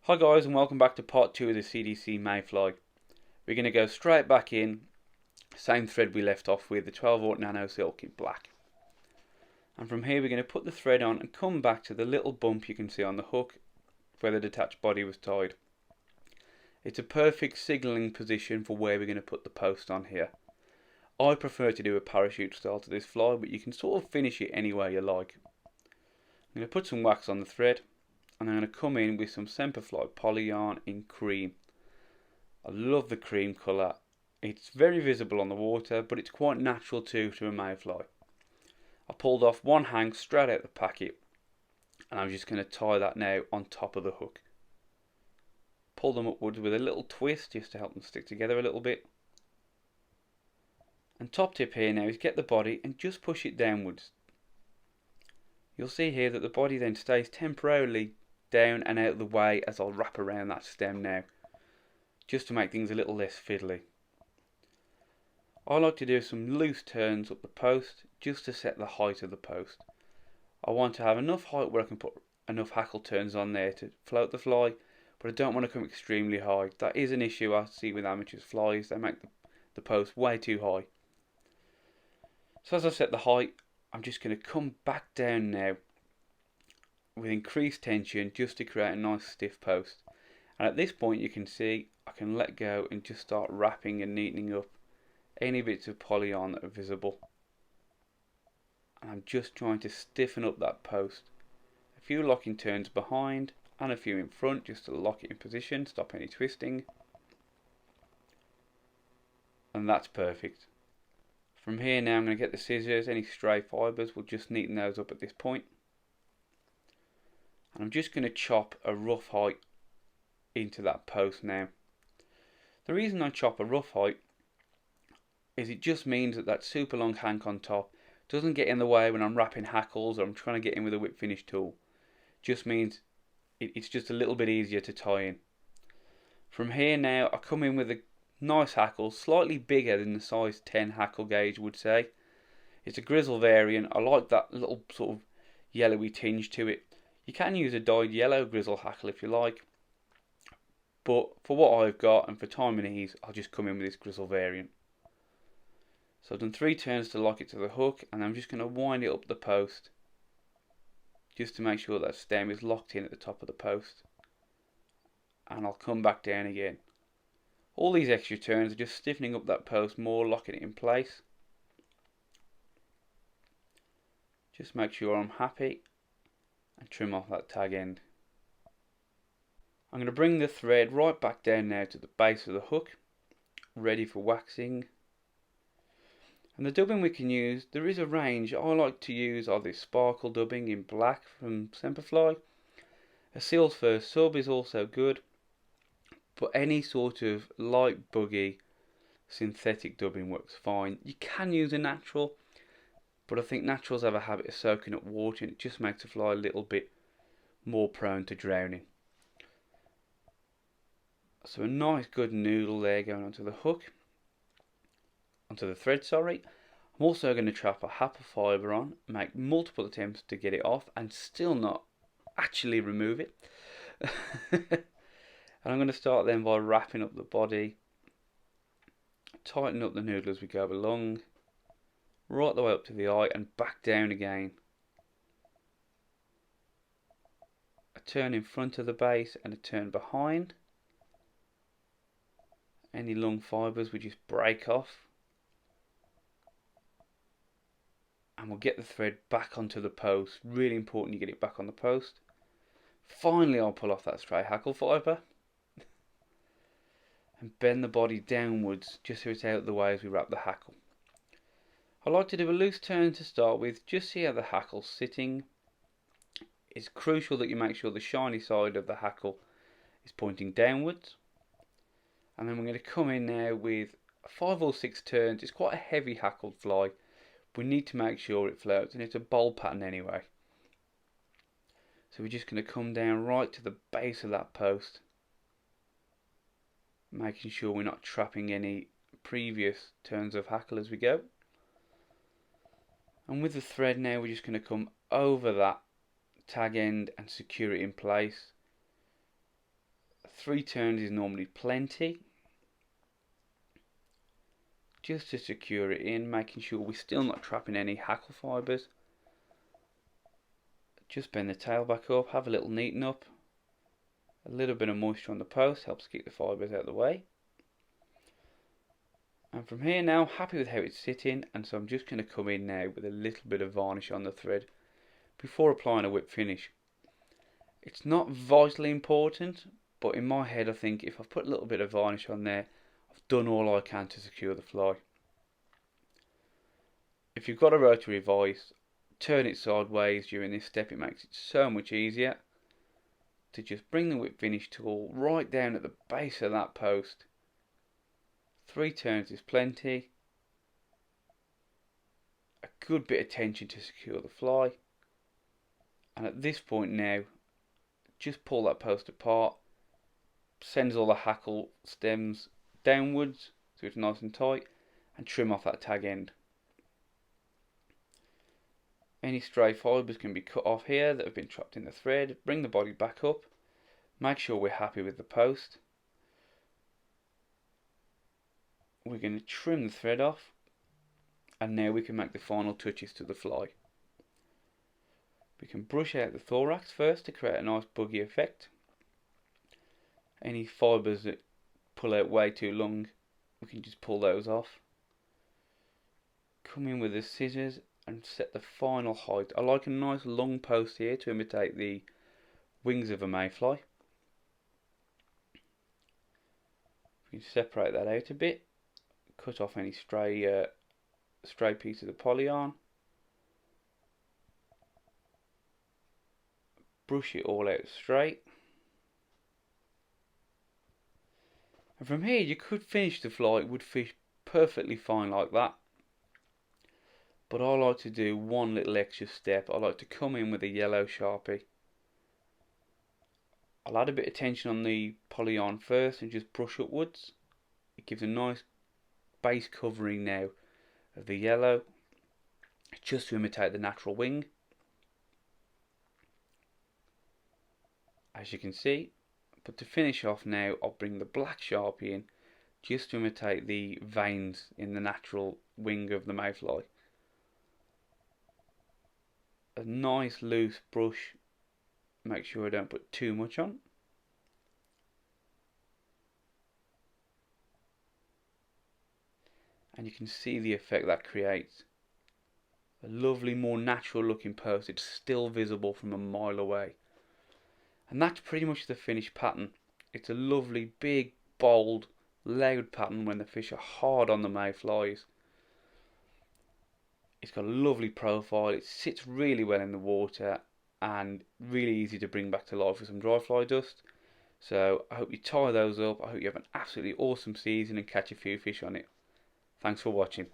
Hi guys, and welcome back to part 2 of the CDC Mayfly. We're going to go straight back in, same thread we left off with, the 12 aught nano silk in black. And from here we're going to put the thread on and come back to the little bump you can see on the hook where the detached body was tied. It's a perfect signalling position for where we're going to put the post on here. I prefer to do a parachute style to this fly, but you can sort of finish it any way you like. I'm going to put some wax on the thread, and I'm going to come in with some Semperfli poly yarn in cream. I love the cream colour. It's very visible on the water, but it's quite natural too to a mayfly. I pulled off one hang straight out the packet, and I'm just going to tie that now on top of the hook. Pull them upwards with a little twist just to help them stick together a little bit. And top tip here now is get the body and just push it downwards. You'll see here that the body then stays temporarily down and out of the way as I'll wrap around that stem now, just to make things a little less fiddly. I like to do some loose turns up the post just to set the height of the post. I want to have enough height where I can put enough hackle turns on there to float the fly, but I don't want to come extremely high. That is an issue I see with amateurs flies. They make the post way too high. So as I set the height, I'm just going to come back down now with increased tension just to create a nice stiff post. And at this point you can see I can let go and just start wrapping and neatening up any bits of poly yarn that are visible. And I'm just trying to stiffen up that post. A few locking turns behind and a few in front just to lock it in position, stop any twisting. And that's perfect. From here now I'm going to get the scissors, any stray fibres, we'll just neaten those up at this point. And I'm just going to chop a rough height into that post now. The reason I chop a rough height is it just means that super long hank on top doesn't get in the way when I'm wrapping hackles or I'm trying to get in with a whip finish tool. Just means it's just a little bit easier to tie in. From here now I come in with a nice hackle, slightly bigger than the size 10 hackle gauge would say. It's a grizzle variant. I like that little sort of yellowy tinge to it. You can use a dyed yellow grizzle hackle if you like, but for what I've got and for time and ease I'll just come in with this grizzle variant. So I've done 3 turns to lock it to the hook, and I'm just going to wind it up the post just to make sure that stem is locked in at the top of the post, and I'll come back down again. All these extra turns are just stiffening up that post more, locking it in place. Just make sure I'm happy and trim off that tag end. I'm going to bring the thread right back down now to the base of the hook, ready for waxing. And the dubbing we can use, there is a range. I like to use either sparkle dubbing in black from Semperfli. A Seals First Sub is also good, but any sort of light buggy synthetic dubbing works fine. You can use a natural, but I think naturals have a habit of soaking up water and it just makes the fly a little bit more prone to drowning. So a nice good noodle there going onto the hook, onto the thread, sorry. I'm also going to trap a Hackle fibre on, make multiple attempts to get it off and still not actually remove it. And I'm going to start then by wrapping up the body, tighten up the noodle as we go along, right the way up to the eye and back down again. A turn in front of the base and a turn behind. Any long fibres we just break off. And we'll get the thread back onto the post. Really important you get it back on the post. Finally I'll pull off that stray hackle fibre and bend the body downwards just so it's out of the way as we wrap the hackle. I like to do a loose turn to start with, just see how the hackle's sitting. It's crucial that you make sure the shiny side of the hackle is pointing downwards. And then we're going to come in now with 5 or 6 turns. It's quite a heavy hackled fly. We need to make sure it floats, and it's a bowl pattern anyway. So we're just going to come down right to the base of that post, making sure we're not trapping any previous turns of hackle as we go. And with the thread now we're just going to come over that tag end and secure it in place. 3 turns is normally plenty, just to secure it in, making sure we're still not trapping any hackle fibres. Just bend the tail back up, have a little neaten up. A little bit of moisture on the post helps keep the fibres out of the way. And from here now, happy with how it's sitting, and so I'm just going to come in now with a little bit of varnish on the thread before applying a whip finish. It's not vitally important, but in my head I think if I put a little bit of varnish on there, I've done all I can to secure the fly. If you've got a rotary vise, turn it sideways during this step. It makes it so much easier to just bring the whip finish tool right down at the base of that post. 3 turns is plenty. A good bit of tension to secure the fly. And at this point now, just pull that post apart, sends all the hackle stems downwards so it's nice and tight, and trim off that tag end. Any stray fibres can be cut off here that have been trapped in the thread. Bring the body back up, make sure we're happy with the post. We're going to trim the thread off, and now we can make the final touches to the fly. We can brush out the thorax first to create a nice buggy effect. Any fibres that pull out way too long, we can just pull those off. Come in with the scissors and set the final height. I like a nice long post here to imitate the wings of a mayfly. We can separate that out a bit, cut off any stray pieces of polyarn, brush it all out straight, and from here you could finish the fly. It would fish perfectly fine like that, but I like to do one little extra step. I like to come in with a yellow Sharpie. I'll add a bit of tension on the polyarn first and just brush upwards. It gives a nice base covering now of the yellow, just to imitate the natural wing. As you can see, but to finish off now, I'll bring the black Sharpie in just to imitate the veins in the natural wing of the mayfly. A nice loose brush, make sure I don't put too much on. And you can see the effect that creates. A lovely, more natural looking post. It's still visible from a mile away. And that's pretty much the finished pattern. It's a lovely, big, bold, loud pattern when the fish are hard on the mayflies. It's got a lovely profile. It sits really well in the water and really easy to bring back to life with some dry fly dust. So I hope you tie those up. I hope you have an absolutely awesome season and catch a few fish on it. Thanks for watching.